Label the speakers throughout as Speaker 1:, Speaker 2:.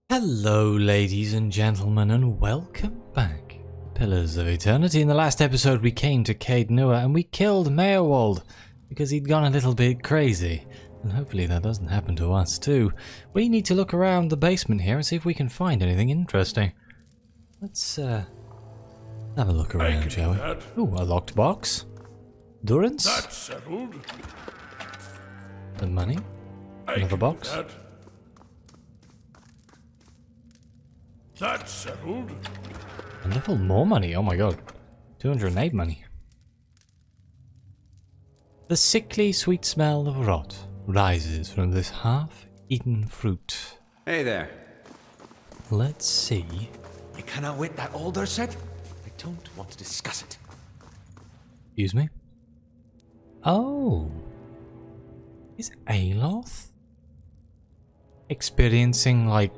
Speaker 1: Hello ladies and gentlemen and welcome back. Pillars of Eternity. In the last episode we came to Caed Nua and we killed Meerwald because he'd gone a little bit crazy. And hopefully that doesn't happen to us too. We need to look around the basement here and see if we can find anything interesting. Let's have a look around, shall we? Ooh, a locked box. Durance.
Speaker 2: That's settled.
Speaker 1: The money. Another box.
Speaker 2: That's settled.
Speaker 1: A little more money, oh my god. 208 money. The sickly sweet smell of rot rises from this half-eaten fruit.
Speaker 3: Hey there.
Speaker 1: Let's see.
Speaker 3: You cannot wait that older set? I don't want to discuss it.
Speaker 1: Excuse me? Oh. Is Aloth experiencing, like,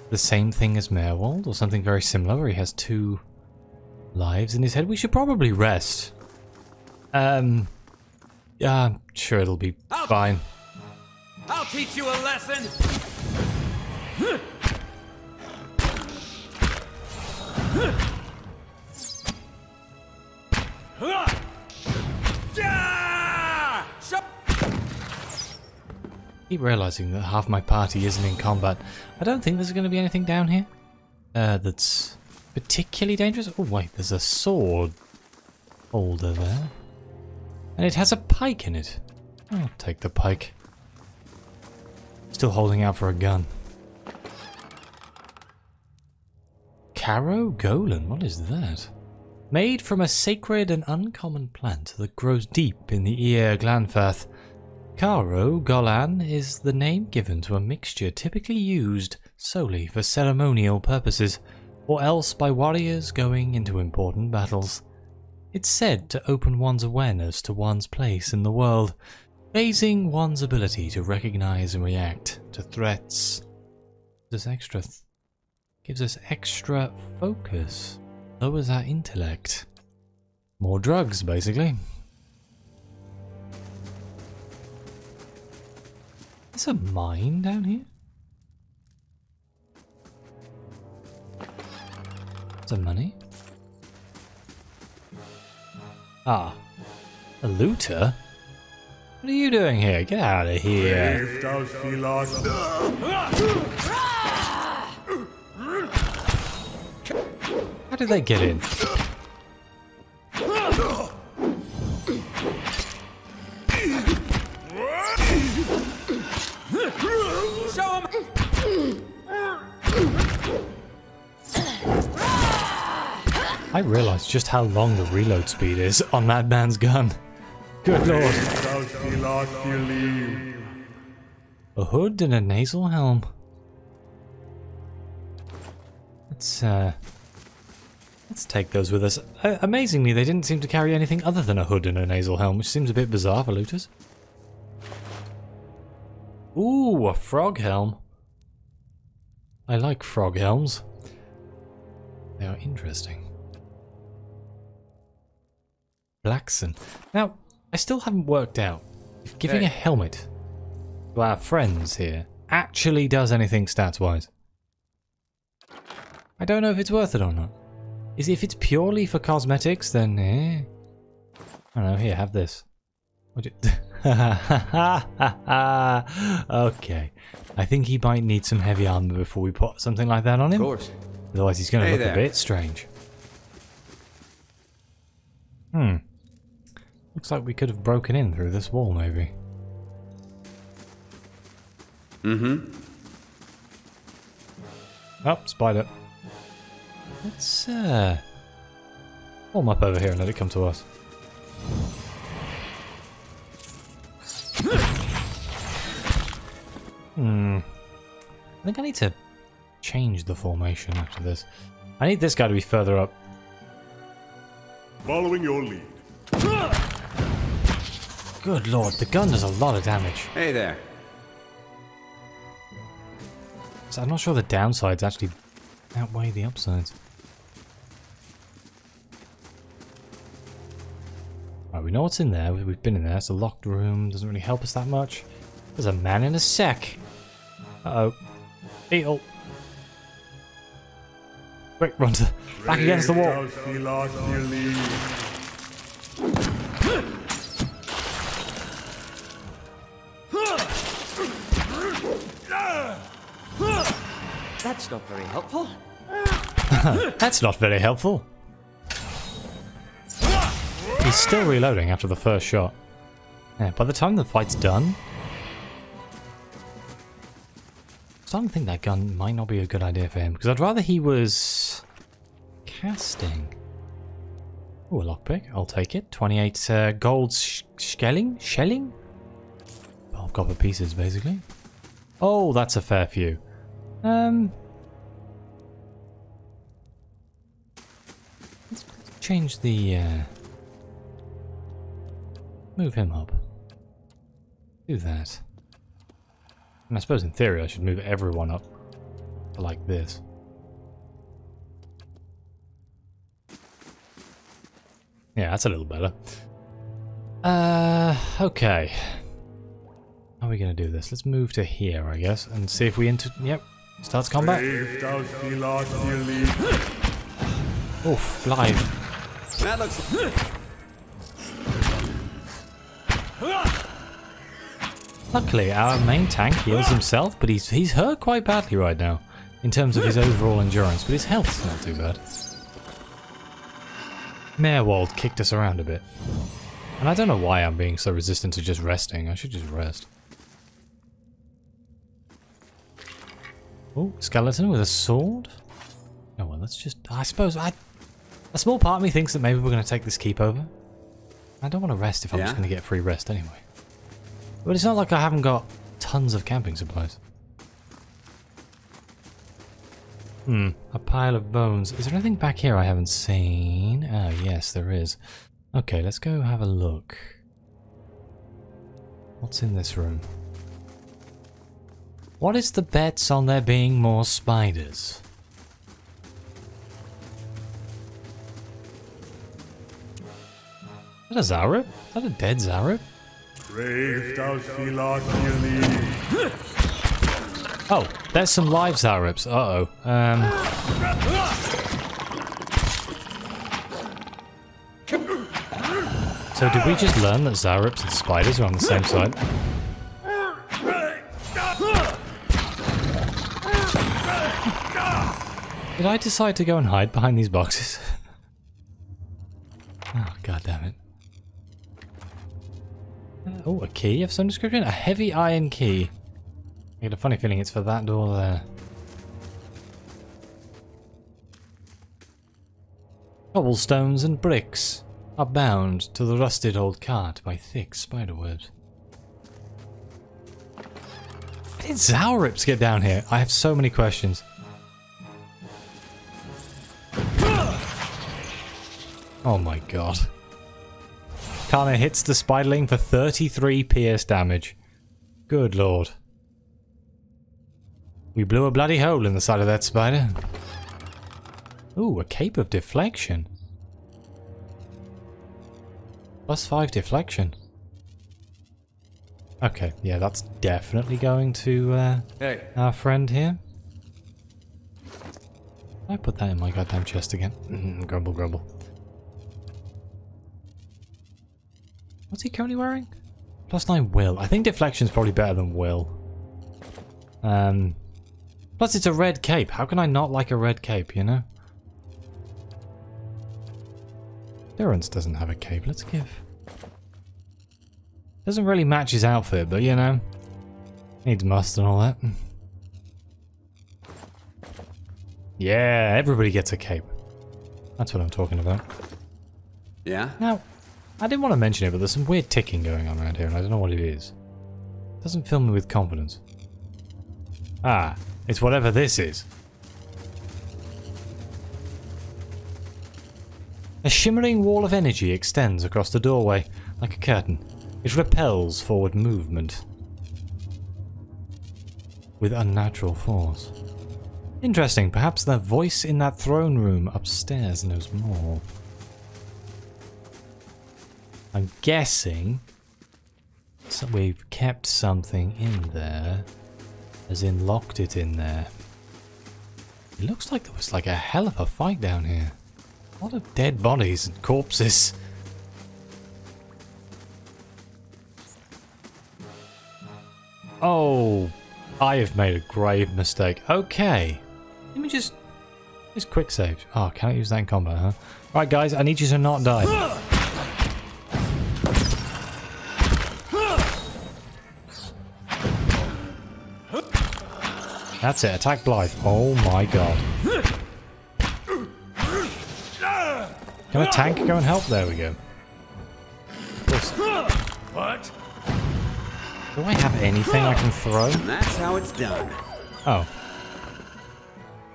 Speaker 1: the same thing as Meerwald, or something very similar, where he has two lives in his head? We should probably rest. Yeah, I'm sure it'll be fine.
Speaker 3: I'll teach you a lesson!
Speaker 1: Keep realizing that half my party isn't in combat. I don't think there's going to be anything down here that's particularly dangerous. Oh wait, there's a sword holder there. And it has a pike in it. I'll take the pike. Still holding out for a gun. Caro Golan, what is that? Made from a sacred and uncommon plant that grows deep in the Ear Glanfath. Caro Golan is the name given to a mixture typically used solely for ceremonial purposes, or else by warriors going into important battles. It's said to open one's awareness to one's place in the world, raising one's ability to recognize and react to threats. Gives us extra focus, lowers our intellect. More drugs, basically. Is a mine down here? Some money? Ah, a looter? What are you doing here? Get out of here. How did they get in? I realised just how long the reload speed is on that man's gun. Good lord. A hood and a nasal helm. Let's take those with us. Amazingly, they didn't seem to carry anything other than a hood and a nasal helm, which seems a bit bizarre for looters. Ooh, a frog helm. I like frog helms. They are interesting. Blackson. Now, I still haven't worked out if giving a helmet to our friends here actually does anything stats-wise. I don't know if it's worth it or not. If it's purely for cosmetics, then I don't know. Here, have this. Okay. I think he might need some heavy armor before we put something like that on him.
Speaker 3: Of course.
Speaker 1: Otherwise he's going to look a bit strange. Looks like we could have broken in through this wall, maybe. Oh, spider. Let's warm up over here and let it come to us. I think I need to change the formation after this. I need this guy to be further up.
Speaker 2: Following your lead.
Speaker 1: Good lord, the gun does a lot of damage.
Speaker 3: Hey there.
Speaker 1: So I'm not sure the downsides actually outweigh the upsides. Right, we know what's in there. We've been in there. It's a locked room. Doesn't really help us that much. There's a man in a sack. Uh-oh. Beetle. Quick, run to back against the wall.
Speaker 3: That's not very helpful.
Speaker 1: That's not very helpful. He's still reloading after the first shot. Yeah, by the time the fight's done, I'm starting to think that gun might not be a good idea for him, because I'd rather he was casting. Oh, a lockpick. I'll take it. 28 gold shelling? Oh, copper pieces, basically. Oh, that's a fair few. Let's change the, move him up. Do that. And I suppose in theory I should move everyone up like this. Yeah, that's a little better. Okay. How are we gonna do this? Let's move to here, I guess, and see if we Yep, starts combat. Oof, live.
Speaker 3: That looks.
Speaker 1: Luckily, our main tank heals himself, but he's hurt quite badly right now in terms of his overall endurance, but his health's not too bad. Merewald kicked us around a bit. And I don't know why I'm being so resistant to just resting. I should just rest. Oh, skeleton with a sword? Oh well, let's just... I suppose a small part of me thinks that maybe we're going to take this keep over. I don't want to rest if I'm just going to get free rest anyway. But it's not like I haven't got tons of camping supplies. A pile of bones. Is there anything back here I haven't seen? Oh, yes, there is. Okay, let's go have a look. What's in this room? What is the bets on there being more spiders? Is that a Zarib? Is that a dead Zarib? Oh, there's some live Zaribs. Uh-oh. So did we just learn that Zaribs and spiders are on the same side? Did I decide to go and hide behind these boxes? Oh, god damn it. Oh, a key of some description? A heavy iron key. I get a funny feeling it's for that door there. Cobblestones and bricks are bound to the rusted old cart by thick spiderwebs. How did Zaurips get down here? I have so many questions. Oh my god. Kana hits the spiderling for 33 pierce damage. Good lord. We blew a bloody hole in the side of that spider. Ooh, a cape of deflection. +5 deflection. Okay, yeah, that's definitely going to our friend here. I put that in my goddamn chest again. Grumble, grumble. What's he currently wearing? +9 will. I think deflection's probably better than will. Plus it's a red cape. How can I not like a red cape, you know? Durance doesn't have a cape. Let's give... Doesn't really match his outfit, but you know. Needs must and all that. Yeah, everybody gets a cape. That's what I'm talking about.
Speaker 3: Yeah?
Speaker 1: Now, I didn't want to mention it, but there's some weird ticking going on around here, and I don't know what it is. It doesn't fill me with confidence. Ah, it's whatever this is. A shimmering wall of energy extends across the doorway, like a curtain. It repels forward movement with unnatural force. Interesting, perhaps the voice in that throne room upstairs knows more. I'm guessing so we've kept something in there, as in locked it in there. It looks like there was like a hell of a fight down here. A lot of dead bodies and corpses. Oh, I have made a grave mistake. Okay. Let me just quick save. Oh, can't use that in combat, huh? Right, guys, I need you to not die. That's it, attack Blythe. Oh my god. Can a tank go and help? There we go.
Speaker 3: What?
Speaker 1: Do I have anything I can throw?
Speaker 2: That's how it's done.
Speaker 1: Oh.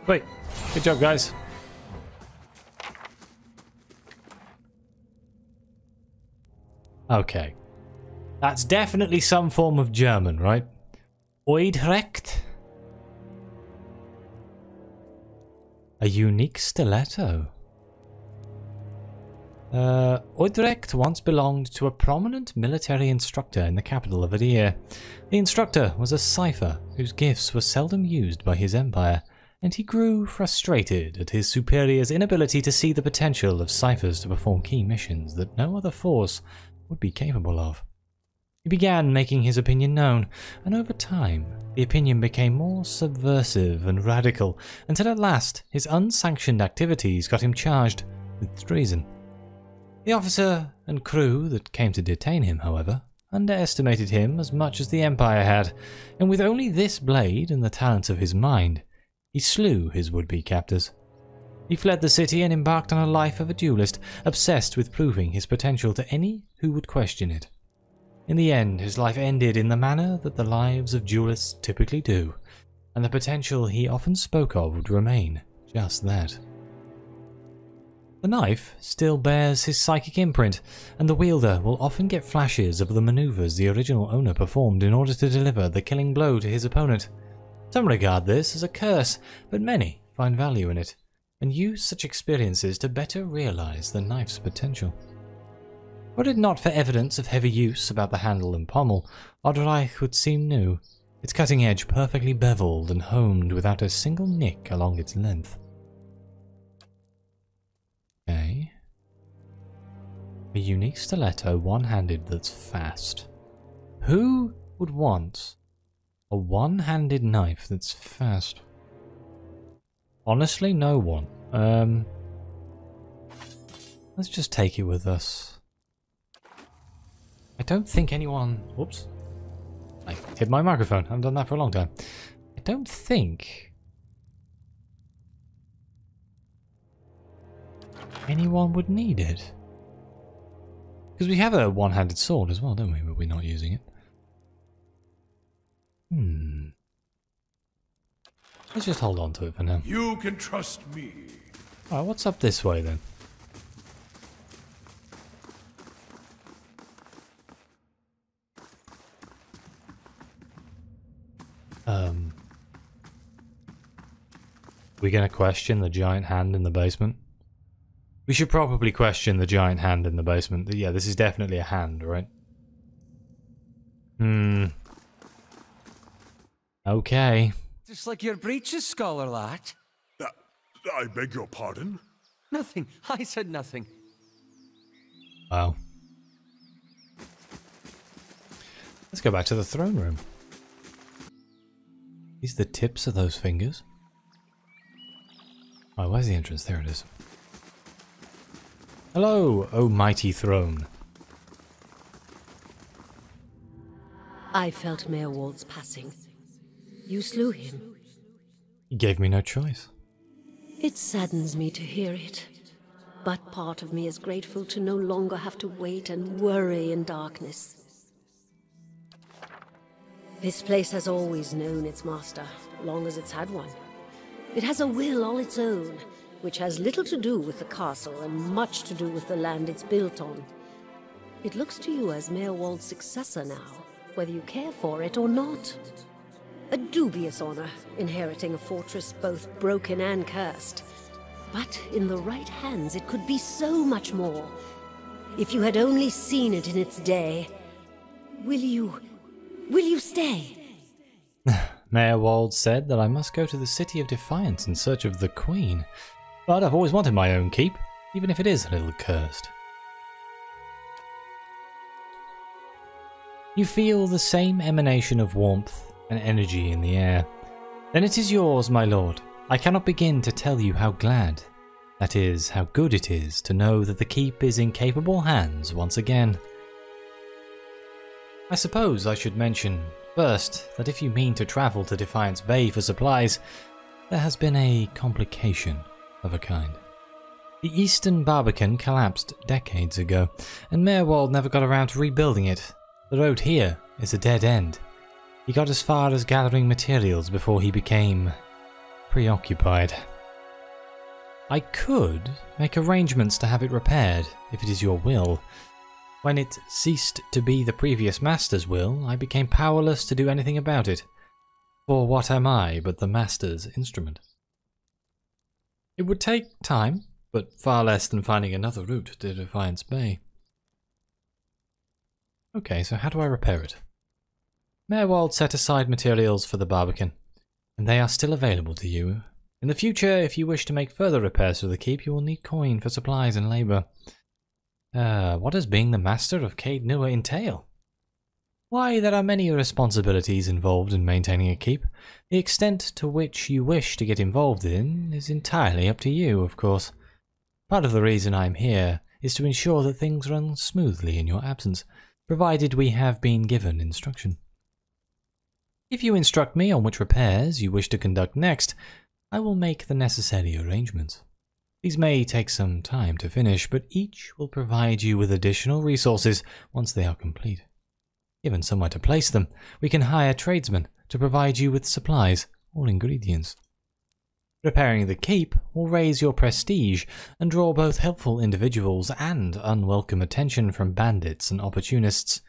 Speaker 1: Wait. Good job, guys. Okay. That's definitely some form of German, right? Oidrecht? A unique stiletto. Oidrecht once belonged to a prominent military instructor in the capital of Adir. The instructor was a cipher whose gifts were seldom used by his empire, and he grew frustrated at his superior's inability to see the potential of ciphers to perform key missions that no other force would be capable of. He began making his opinion known, and over time, the opinion became more subversive and radical, until at last his unsanctioned activities got him charged with treason. The officer and crew that came to detain him, however, underestimated him as much as the Empire had, and with only this blade and the talents of his mind, he slew his would-be captors. He fled the city and embarked on a life of a duelist, obsessed with proving his potential to any who would question it. In the end, his life ended in the manner that the lives of duelists typically do, and the potential he often spoke of would remain just that. The knife still bears his psychic imprint, and the wielder will often get flashes of the maneuvers the original owner performed in order to deliver the killing blow to his opponent. Some regard this as a curse, but many find value in it, and use such experiences to better realize the knife's potential. Were it not for evidence of heavy use about the handle and pommel, Oidrecht would seem new, its cutting edge perfectly beveled and honed without a single nick along its length. Okay. A unique stiletto, one-handed, that's fast. Who would want a one-handed knife that's fast? Honestly, no one. Let's just take it with us. I don't think anyone... Whoops. I hit my microphone. I haven't done that for a long time. I don't think anyone would need it. Because we have a one-handed sword as well, don't we? But we're not using it. Let's just hold on to it for now.
Speaker 3: You can trust me.
Speaker 1: Alright, what's up this way then? We're gonna question the giant hand in the basement? We should probably question the giant hand in the basement. Yeah, this is definitely a hand, right? Okay.
Speaker 4: Just like your breeches, scholar lad.
Speaker 3: I beg your pardon?
Speaker 4: Nothing. I said nothing.
Speaker 1: Wow. Let's go back to the throne room. These are the tips of those fingers. Oh, where's the entrance? There it is. Hello, O mighty throne.
Speaker 5: I felt Mayor Wald's passing. You slew him.
Speaker 1: He gave me no choice.
Speaker 5: It saddens me to hear it. But part of me is grateful to no longer have to wait and worry in darkness. This place has always known its master, long as it's had one. It has a will all its own, which has little to do with the castle and much to do with the land it's built on. It looks to you as Mayor Wald's successor now, whether you care for it or not. A dubious honor, inheriting a fortress both broken and cursed. But in the right hands, it could be so much more. If you had only seen it in its day. Will you stay?
Speaker 1: Mayor Wald said that I must go to the City of Defiance in search of the Queen. But I've always wanted my own keep, even if it is a little cursed. You feel the same emanation of warmth and energy in the air. Then it is yours, my lord. I cannot begin to tell you how glad, that is, how good it is to know that the keep is in capable hands once again. I suppose I should mention first that if you mean to travel to Defiance Bay for supplies, there has been a complication of a kind. The Eastern Barbican collapsed decades ago, and Mayor Wald never got around to rebuilding it. The road here is a dead end. He got as far as gathering materials before he became preoccupied. I could make arrangements to have it repaired, if it is your will. When it ceased to be the previous master's will, I became powerless to do anything about it. For what am I but the master's instrument? It would take time, but far less than finding another route to Defiance Bay. Okay, so how do I repair it? Mayor Wald set aside materials for the Barbican, and they are still available to you. In the future, if you wish to make further repairs to the keep, you will need coin for supplies and labour. What does being the master of Caed Nua entail? Why, there are many responsibilities involved in maintaining a keep. The extent to which you wish to get involved in is entirely up to you, of course. Part of the reason I'm here is to ensure that things run smoothly in your absence, provided we have been given instruction. If you instruct me on which repairs you wish to conduct next, I will make the necessary arrangements. These may take some time to finish, but each will provide you with additional resources once they are complete. Given somewhere to place them, we can hire tradesmen to provide you with supplies or ingredients. Repairing the keep will raise your prestige and draw both helpful individuals and unwelcome attention from bandits and opportunists.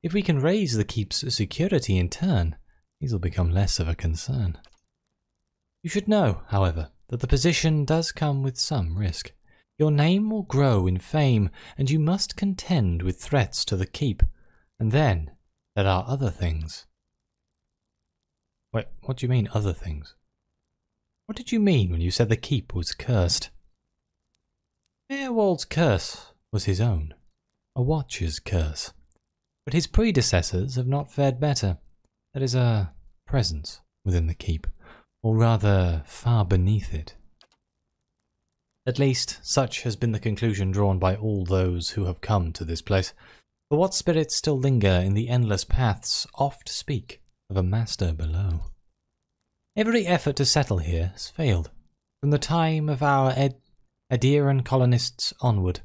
Speaker 1: If we can raise the keep's security in turn, these will become less of a concern. You should know, however, that the position does come with some risk. Your name will grow in fame, and you must contend with threats to the keep. And then, there are other things. Wait, what do you mean, other things? What did you mean when you said the keep was cursed? Mayor Wald's curse was his own, a watcher's curse. But his predecessors have not fared better. There is a presence within the keep, or rather, far beneath it. At least, such has been the conclusion drawn by all those who have come to this place. For what spirits still linger in the endless paths oft speak of a master below. Every effort to settle here has failed. From the time of our Aneurin colonists onward,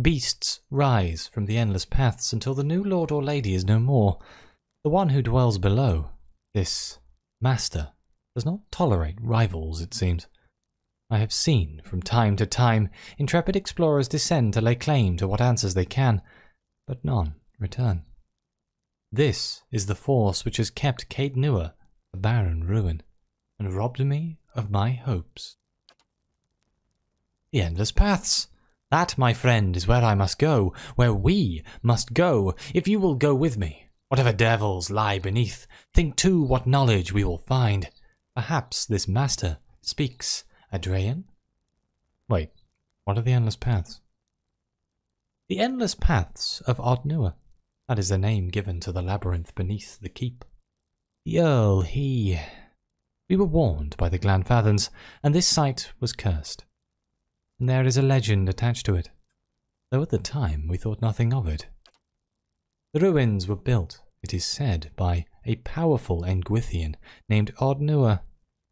Speaker 1: beasts rise from the endless paths until the new lord or lady is no more. The one who dwells below, this master, does not tolerate rivals, it seems. I have seen, from time to time, intrepid explorers descend to lay claim to what answers they can, but none return. This is the force which has kept Caed Nua a barren ruin, and robbed me of my hopes. The endless paths! That, my friend, is where I must go, where we must go, if you will go with me. Whatever devils lie beneath, think too what knowledge we will find. Perhaps this master speaks Adrayan? Wait, what are the endless paths? The endless paths of Nua. That is the name given to the labyrinth beneath the keep. The Earl, We were warned by the Glanfathans, and this site was cursed. And there is a legend attached to it, though at the time we thought nothing of it. The ruins were built, it is said, by a powerful Engwithian named Nua,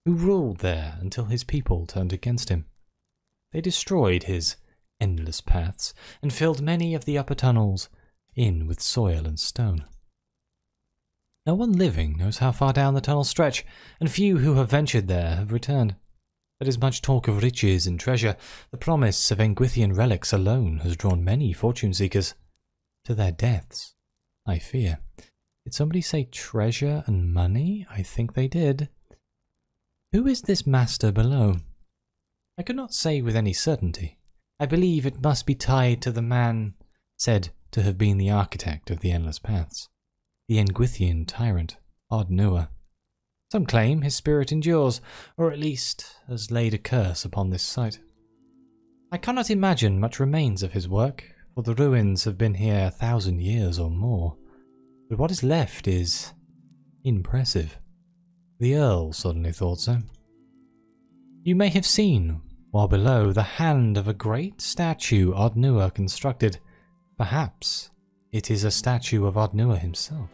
Speaker 1: who ruled there until his people turned against him. They destroyed his endless paths and filled many of the upper tunnels in with soil and stone. No one living knows how far down the tunnels stretch, and few who have ventured there have returned. There is much talk of riches and treasure. The promise of Engwithian relics alone has drawn many fortune-seekers to their deaths, I fear. Did somebody say treasure and money? I think they did. Who is this master below? I could not say with any certainty. I believe it must be tied to the man said to have been the architect of the Endless Paths, the Engwithian tyrant, Nua. Some claim his spirit endures, or at least has laid a curse upon this site. I cannot imagine much remains of his work, for the ruins have been here 1,000 years or more. But what is left is impressive. The Earl suddenly thought so. You may have seen, while below, the hand of a great statue Aneurin constructed. Perhaps it is a statue of Aneurin himself.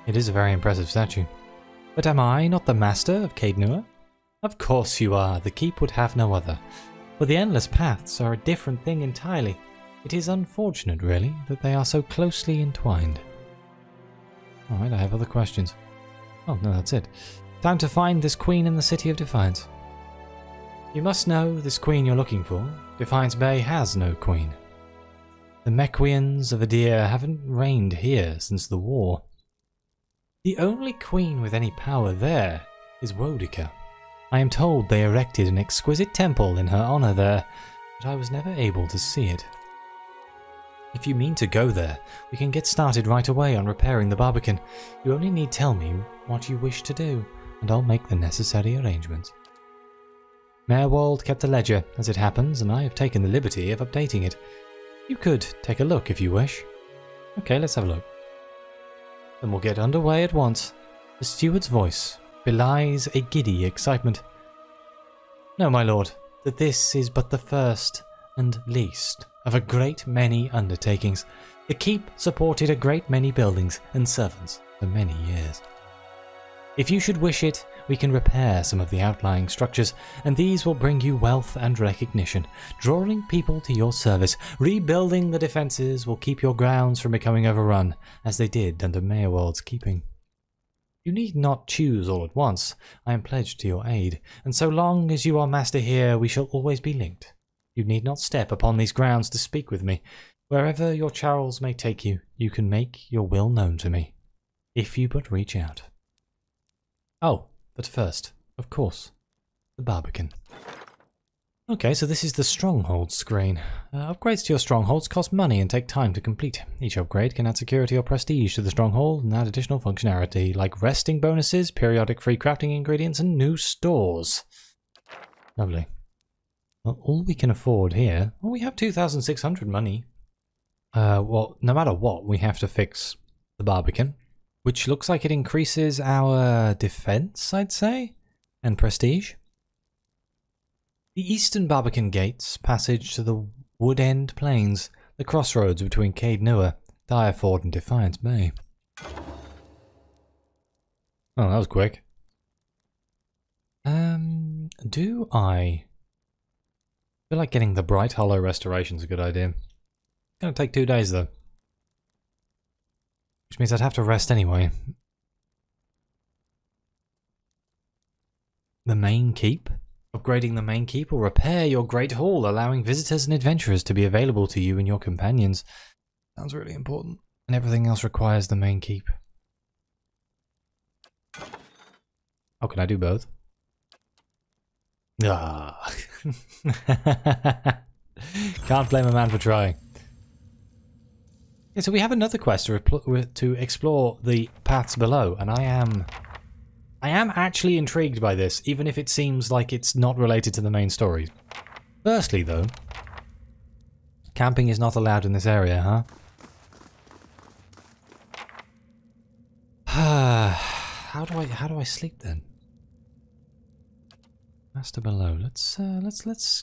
Speaker 1: It is a very impressive statue. But am I not the master of Caednua? Of course you are, the keep would have no other. But the endless paths are a different thing entirely. It is unfortunate, really, that they are so closely entwined. Alright, I have other questions. Oh, no, that's it. Time to find this queen in the City of Defiance. You must know this queen you're looking for. Defiance Bay has no queen. The Mequians of Adir haven't reigned here since the war. The only queen with any power there is Wodica. I am told they erected an exquisite temple in her honor there, but I was never able to see it. If you mean to go there, we can get started right away on repairing the Barbican. You only need tell me what you wish to do, and I'll make the necessary arrangements. Mayorwald kept a ledger, as it happens, and I have taken the liberty of updating it. You could take a look if you wish. Okay, let's have a look. Then we'll get underway at once. The steward's voice belies a giddy excitement. No, my lord, that this is but the first and least of a great many undertakings. The keep supported a great many buildings and servants for many years. If you should wish it, we can repair some of the outlying structures, and these will bring you wealth and recognition, drawing people to your service. Rebuilding the defences will keep your grounds from becoming overrun, as they did under Mayorwald's keeping. You need not choose all at once. I am pledged to your aid, and so long as you are master here, we shall always be linked. You need not step upon these grounds to speak with me. Wherever your charrels may take you, you can make your will known to me, if you but reach out. Oh, but first, of course, the Barbican. Okay, so this is the stronghold screen. Upgrades to your strongholds cost money and take time to complete. Each upgrade can add security or prestige to the stronghold and add additional functionality like resting bonuses, periodic free crafting ingredients, and new stores. Lovely. Well, all we can afford here... Well, we have 2,600 money. Well, no matter what, we have to fix the Barbican, which looks like it increases our defense, I'd say, and prestige. The Eastern Barbican Gates, passage to the Wood End Plains, the crossroads between Caednua, Direford and Defiance Bay. Oh, that was quick. Do I feel like getting the Bright Hollow restoration is a good idea. It's gonna take 2 days though. Which means I'd have to rest anyway. The main keep? Upgrading the main keep will repair your great hall, allowing visitors and adventurers to be available to you and your companions. Sounds really important. And everything else requires the main keep. Oh, can I do both? Ah. Can't blame a man for trying. Yeah, so we have another quest to explore the paths below, and I am actually intrigued by this, even if it seems like it's not related to the main story. Firstly, though, camping is not allowed in this area, huh? How do I sleep then? Master below. Let's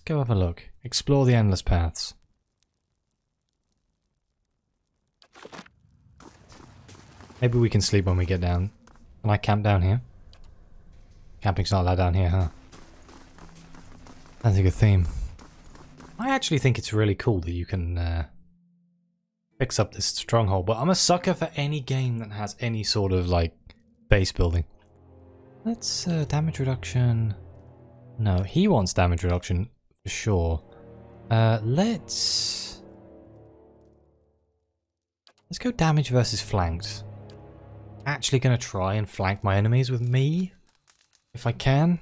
Speaker 1: go have a look. Explore the endless paths. Maybe we can sleep when we get down. Can I camp down here? Camping's not allowed down here, huh? That's a good theme. I actually think it's really cool that you can fix up this stronghold, but I'm a sucker for any game that has any sort of, like, base building. Let's, damage reduction... No, he wants damage reduction, for sure. Let's go damage versus flanked. Actually gonna try and flank my enemies with me, if I can.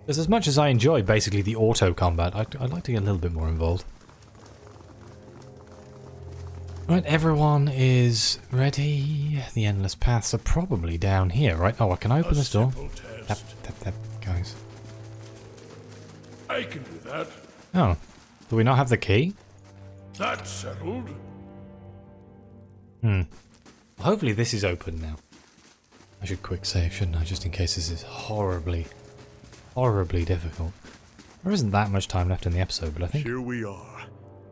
Speaker 1: Because as much as I enjoy basically the auto combat, I'd like to get a little bit more involved. Right, everyone is ready. The endless paths are probably down here, right? Oh, I can open this door. Tap, tap, tap, guys.
Speaker 2: I can do that.
Speaker 1: Oh, do we not have the key?
Speaker 2: That's settled.
Speaker 1: Hopefully this is open now. I should quick save, shouldn't I? Just in case this is horribly, horribly difficult. There isn't that much time left in the episode, but I think...
Speaker 2: Here we are.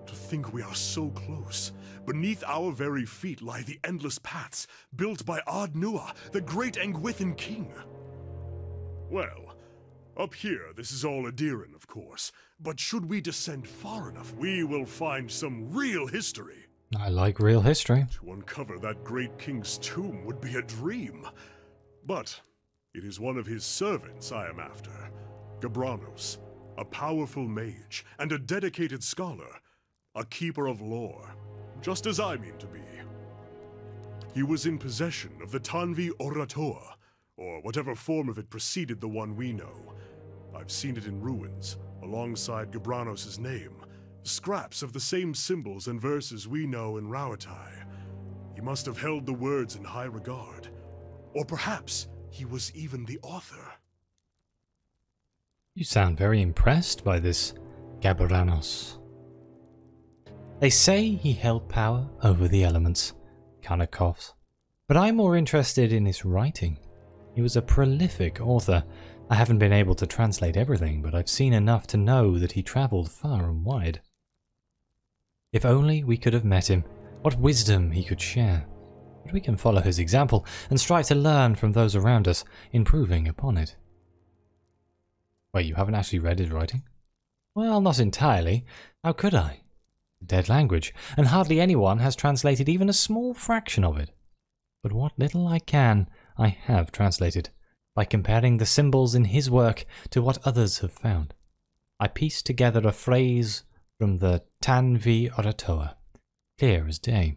Speaker 2: To think we are so close. Beneath our very feet lie the endless paths, built by Aneurin, the great Aneurin king. Well, up here this is all Aneurin, of course. But should we descend far enough, we will find some real history.
Speaker 1: I like real history.
Speaker 2: To uncover that great king's tomb would be a dream. But it is one of his servants I am after. Gabranos, a powerful mage and a dedicated scholar. A keeper of lore, just as I mean to be. He was in possession of the Tanvi Orator, or whatever form of it preceded the one we know. I've seen it in ruins, alongside Gabranos' name. Scraps of the same symbols and verses we know in Rauatai. He must have held the words in high regard. Or perhaps he was even the author.
Speaker 1: You sound very impressed by this Gabranos. They say he held power over the elements. Kinda coughs. But I'm more interested in his writing. He was a prolific author. I haven't been able to translate everything, but I've seen enough to know that he travelled far and wide. If only we could have met him, what wisdom he could share. But we can follow his example and strive to learn from those around us, improving upon it. Wait, you haven't actually read his writing? Well, not entirely. How could I? Dead language, and hardly anyone has translated even a small fraction of it. But what little I can, I have translated, by comparing the symbols in his work to what others have found. I pieced together a phrase from the Tanvi Orator, clear as day.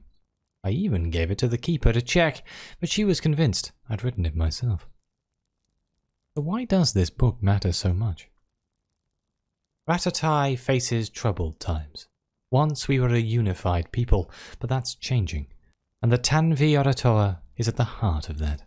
Speaker 1: I even gave it to the keeper to check, but she was convinced I'd written it myself. But why does this book matter so much? Rauatai faces troubled times. Once we were a unified people, but that's changing, and the Tanvi Orator is at the heart of that.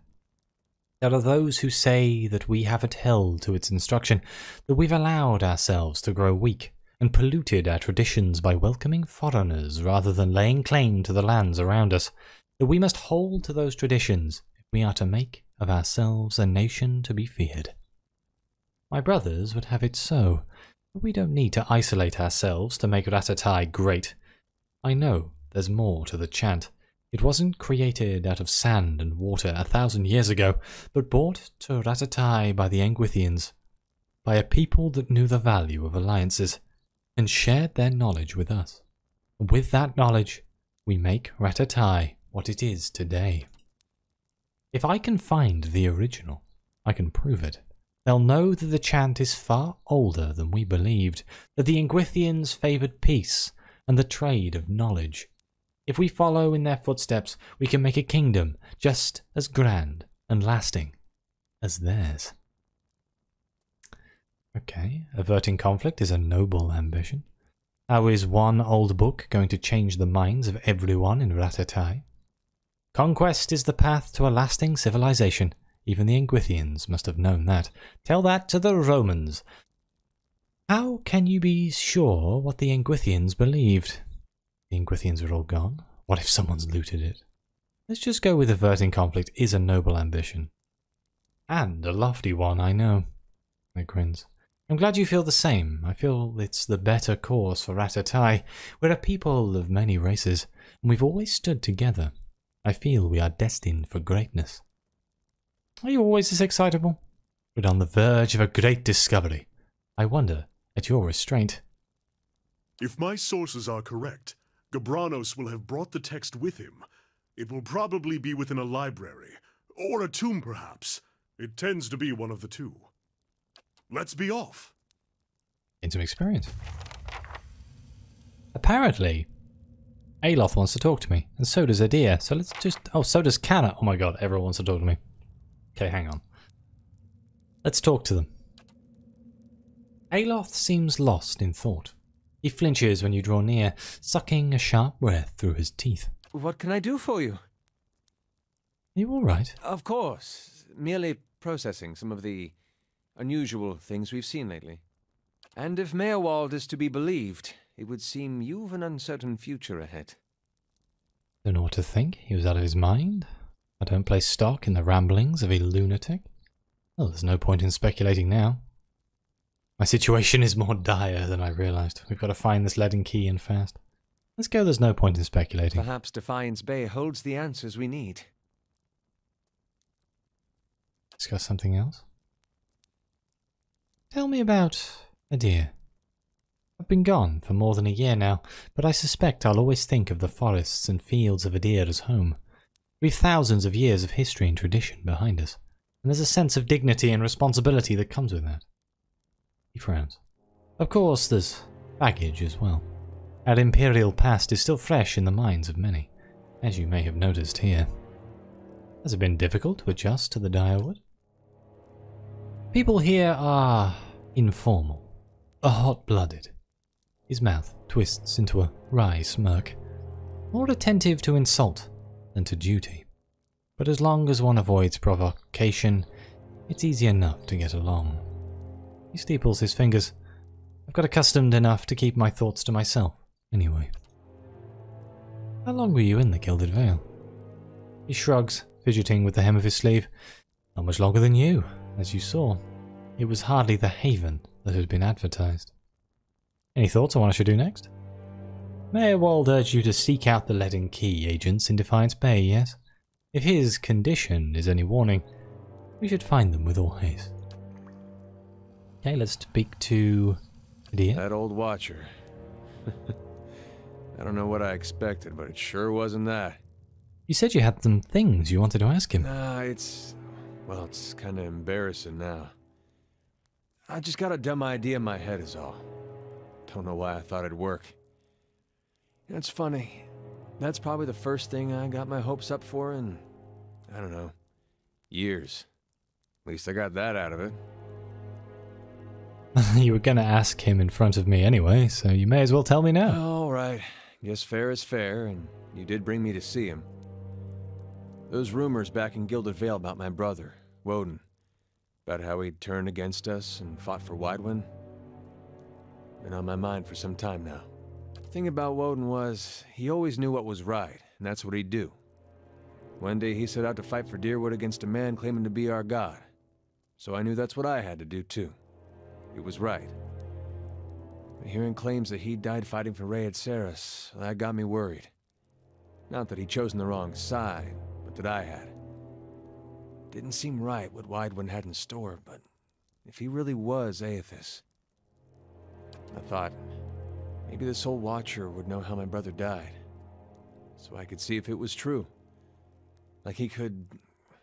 Speaker 1: There are those who say that we haven't held to its instruction, that we've allowed ourselves to grow weak, and polluted our traditions by welcoming foreigners rather than laying claim to the lands around us, that we must hold to those traditions if we are to make of ourselves a nation to be feared. My brothers would have it so, but we don't need to isolate ourselves to make Rauatai great. I know there's more to the chant. It wasn't created out of sand and water 1,000 years ago, but brought to Rauatai by the Anguithians, by a people that knew the value of alliances, and shared their knowledge with us. And with that knowledge, we make Rauatai what it is today. If I can find the original, I can prove it. They'll know that the chant is far older than we believed, that the Anguithians favoured peace and the trade of knowledge. If we follow in their footsteps, we can make a kingdom just as grand and lasting as theirs. Okay, averting conflict is a noble ambition. How is one old book going to change the minds of everyone in Rauatai? Conquest is the path to a lasting civilization. Even the Anguithians must have known that. Tell that to the Romans. How can you be sure what the Anguithians believed? The Anguithians are all gone. What if someone's looted it? Let's just go with averting conflict is a noble ambition. And a lofty one, I know. I grins. I'm glad you feel the same. I feel it's the better course for Rauatai. We're a people of many races, and we've always stood together. I feel we are destined for greatness. Are you always this excitable? We're on the verge of a great discovery. I wonder at your restraint.
Speaker 2: If my sources are correct, Gabranos will have brought the text with him. It will probably be within a library, or a tomb perhaps. It tends to be one of the two. Let's be off.
Speaker 1: Gain some experience. Apparently, Aloth wants to talk to me, and so does Adir. So let's just... Oh, so does Canna. Oh my god, everyone wants to talk to me. Okay, hang on. Let's talk to them. Aloth seems lost in thought. He flinches when you draw near, sucking a sharp breath through his teeth.
Speaker 4: What can I do for you?
Speaker 1: Are you alright?
Speaker 4: Of course. Merely processing some of the unusual things we've seen lately. And if Meerwald is to be believed, it would seem you've an uncertain future ahead.
Speaker 1: Don't know what to think. He was out of his mind. I don't place stock in the ramblings of a lunatic. Well, there's no point in speculating now. My situation is more dire than I realized. We've got to find this leaden key and fast. Let's go, there's no point in speculating.
Speaker 4: Perhaps Defiance Bay holds the answers we need.
Speaker 1: Discuss something else. Tell me about Adir. I've been gone for more than a year now, but I suspect I'll always think of the forests and fields of Adir as home. We've thousands of years of history and tradition behind us, and there's a sense of dignity and responsibility that comes with that. He frowns. Of course, there's baggage as well. Our imperial past is still fresh in the minds of many, as you may have noticed here. Has it been difficult to adjust to the Direwood? People here are informal, hot-blooded. His mouth twists into a wry smirk, more attentive to insult than to duty. But as long as one avoids provocation, it's easy enough to get along. He steeples his fingers. I've got accustomed enough to keep my thoughts to myself, anyway. How long were you in the Gilded Vale? He shrugs, fidgeting with the hem of his sleeve. Not much longer than you, as you saw. It was hardly the haven that had been advertised. Any thoughts on what I should do next? Meerwald urged you to seek out the leaden key agents in Defiance Bay, yes? If his condition is any warning, we should find them with all haste. Okay, let's speak to Adir.
Speaker 4: That old watcher. I don't know what I expected, but it sure wasn't that.
Speaker 1: You said you had some things you wanted to ask him.
Speaker 4: Nah, it's kind of embarrassing now. I just got a dumb idea in my head is all. Don't know why I thought it'd work. It's funny. That's probably the first thing I got my hopes up for in, I don't know, years. At least I got that out of it.
Speaker 1: You were going to ask him in front of me anyway, so you may as well tell me now.
Speaker 4: All right. Guess fair is fair, and you did bring me to see him. Those rumors back in Gilded Vale about my brother, Woden, about how he'd turned against us and fought for Widewind, been on my mind for some time now. The thing about Woden was, he always knew what was right, and that's what he'd do. One day he set out to fight for Deerwood against a man claiming to be our god. So I knew that's what I had to do too. It was right. But hearing claims that he died fighting for Rayed Saris, that got me worried. Not that he'd chosen the wrong side, but that I had. Didn't seem right what Widewind had in store, but if he really was Aethys, I thought maybe this old Watcher would know how my brother died, so I could see if it was true. Like he could,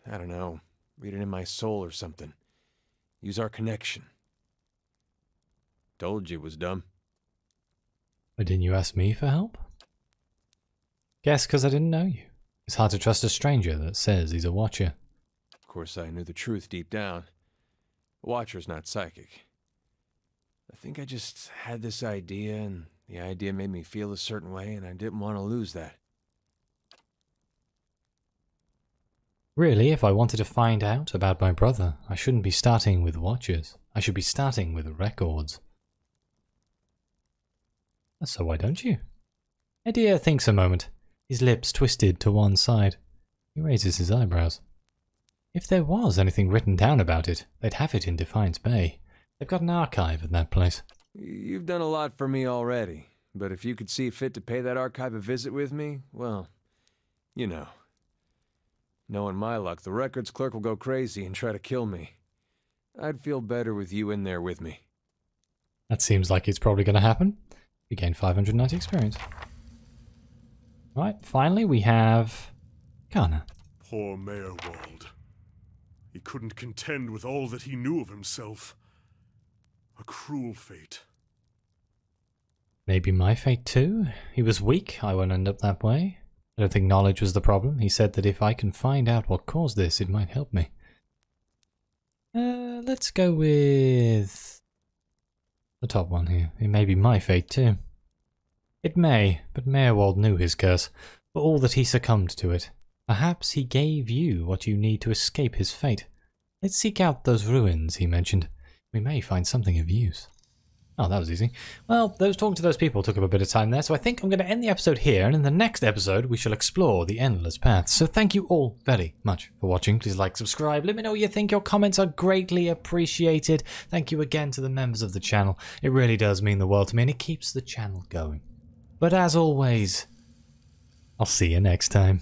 Speaker 4: I don't know, read it in my soul or something. Use our connection. Told you it was dumb.
Speaker 1: But didn't you ask me for help? Guess because I didn't know you. It's hard to trust a stranger that says he's a Watcher.
Speaker 4: Of course, I knew the truth deep down. A Watcher's not psychic. I think I just had this idea, and the idea made me feel a certain way, and I didn't want to lose that.
Speaker 1: Really, if I wanted to find out about my brother, I shouldn't be starting with Watchers. I should be starting with records. So why don't you? Adir thinks a moment, his lips twisted to one side. He raises his eyebrows. If there was anything written down about it, they'd have it in Defiance Bay. They've got an archive in that place.
Speaker 4: You've done a lot for me already, but if you could see fit to pay that archive a visit with me, well, you know. Knowing my luck, the records clerk will go crazy and try to kill me. I'd feel better with you in there with me.
Speaker 1: That seems like it's probably going to happen. We gain 590 experience. Right, finally we have Kana.
Speaker 2: Poor Meerwald. He couldn't contend with all that he knew of himself. A cruel fate.
Speaker 1: Maybe my fate too? He was weak, I won't end up that way. I don't think knowledge was the problem. He said that if I can find out what caused this, it might help me. Let's go with the top one here. It may be my fate too. It may, but Meerwald knew his curse. for all that he succumbed to it. Perhaps he gave you what you need to escape his fate. Let's seek out those ruins he mentioned. We may find something of use. Oh, that was easy. Well, talking to those people took up a bit of time there, so I think I'm going to end the episode here, and in the next episode we shall explore the endless paths. So thank you all very much for watching. Please like, subscribe, let me know what you think. Your comments are greatly appreciated. Thank you again to the members of the channel. It really does mean the world to me, and it keeps the channel going. But as always, I'll see you next time.